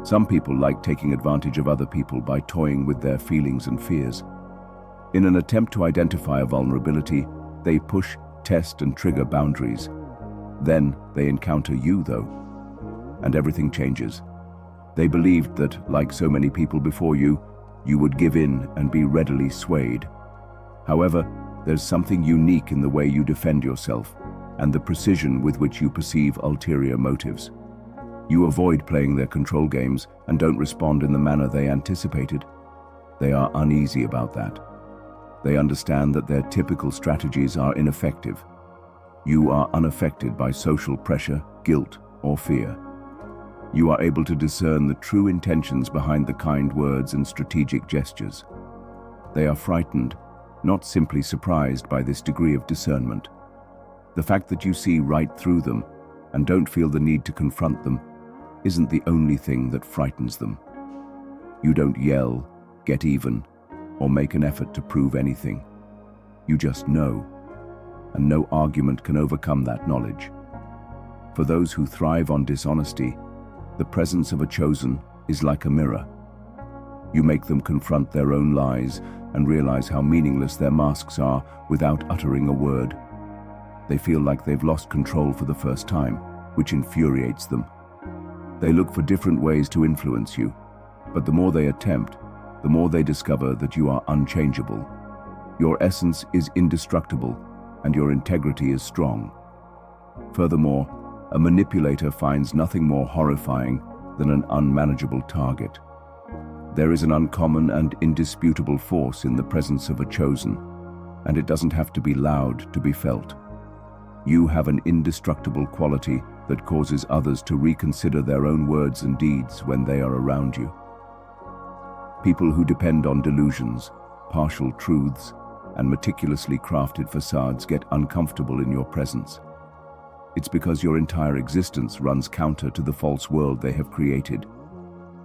Some people like taking advantage of other people by toying with their feelings and fears. In an attempt to identify a vulnerability, they push, test, and trigger boundaries. Then they encounter you, though, and everything changes. They believed that, like so many people before you would give in and be readily swayed. However, there's something unique in the way you defend yourself and the precision with which you perceive ulterior motives. You avoid playing their control games and don't respond in the manner they anticipated. They are uneasy about that. They understand that their typical strategies are ineffective. You are unaffected by social pressure, guilt, or fear. You are able to discern the true intentions behind the kind words and strategic gestures. They are frightened, not simply surprised by this degree of discernment. The fact that you see right through them and don't feel the need to confront them isn't the only thing that frightens them. You don't yell, get even, or make an effort to prove anything. You just know, and no argument can overcome that knowledge. For those who thrive on dishonesty, the presence of a chosen is like a mirror. You make them confront their own lies and realize how meaningless their masks are without uttering a word. They feel like they've lost control for the first time, which infuriates them. They look for different ways to influence you, but the more they attempt, the more they discover that you are unchangeable. Your essence is indestructible, and your integrity is strong. Furthermore, a manipulator finds nothing more horrifying than an unmanageable target. There is an uncommon and indisputable force in the presence of a chosen, and it doesn't have to be loud to be felt. You have an indestructible quality that causes others to reconsider their own words and deeds when they are around you. People who depend on delusions, partial truths, and meticulously crafted facades get uncomfortable in your presence. It's because your entire existence runs counter to the false world they have created,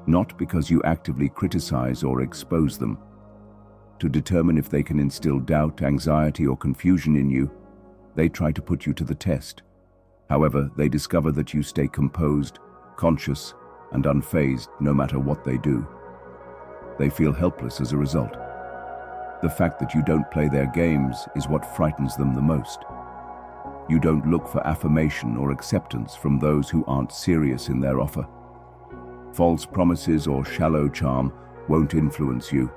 not because you actively criticize or expose them. To determine if they can instill doubt, anxiety, or confusion in you, they try to put you to the test. However, they discover that you stay composed, conscious, and unfazed no matter what they do. They feel helpless as a result. The fact that you don't play their games is what frightens them the most. You don't look for affirmation or acceptance from those who aren't serious in their offer. False promises or shallow charm won't influence you.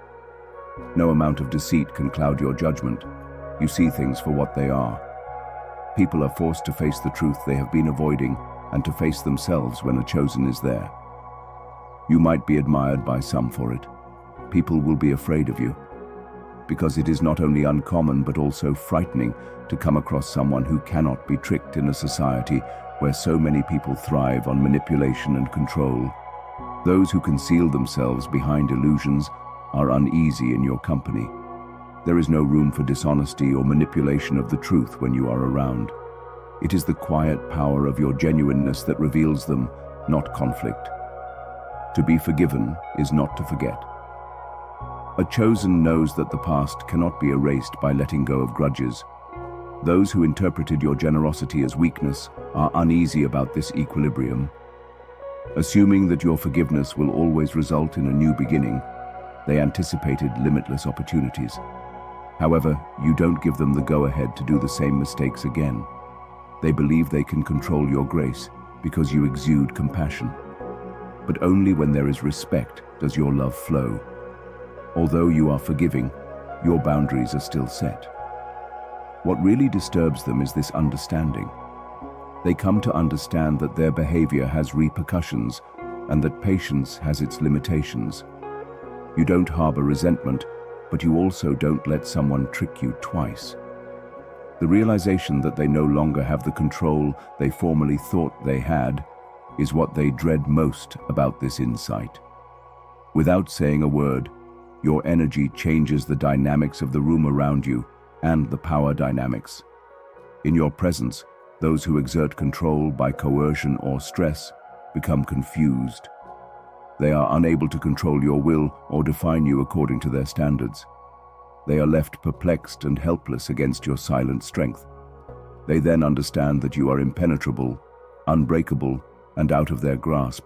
No amount of deceit can cloud your judgment. You see things for what they are. People are forced to face the truth they have been avoiding and to face themselves when a chosen is there. You might be admired by some for it. People will be afraid of you, because it is not only uncommon but also frightening to come across someone who cannot be tricked in a society where so many people thrive on manipulation and control. Those who conceal themselves behind illusions are uneasy in your company. There is no room for dishonesty or manipulation of the truth when you are around. It is the quiet power of your genuineness that reveals them, not conflict. To be forgiven is not to forget. A chosen knows that the past cannot be erased by letting go of grudges. Those who interpreted your generosity as weakness are uneasy about this equilibrium. Assuming that your forgiveness will always result in a new beginning, they anticipated limitless opportunities. However, you don't give them the go-ahead to do the same mistakes again. They believe they can control your grace because you exude compassion. But only when there is respect does your love flow. Although you are forgiving, your boundaries are still set. What really disturbs them is this understanding. They come to understand that their behavior has repercussions and that patience has its limitations. You don't harbor resentment, but you also don't let someone trick you twice. The realization that they no longer have the control they formerly thought they had is what they dread most about this insight. Without saying a word, your energy changes the dynamics of the room around you and the power dynamics. In your presence, those who exert control by coercion or stress become confused. They are unable to control your will or define you according to their standards. They are left perplexed and helpless against your silent strength. They then understand that you are impenetrable, unbreakable, and out of their grasp.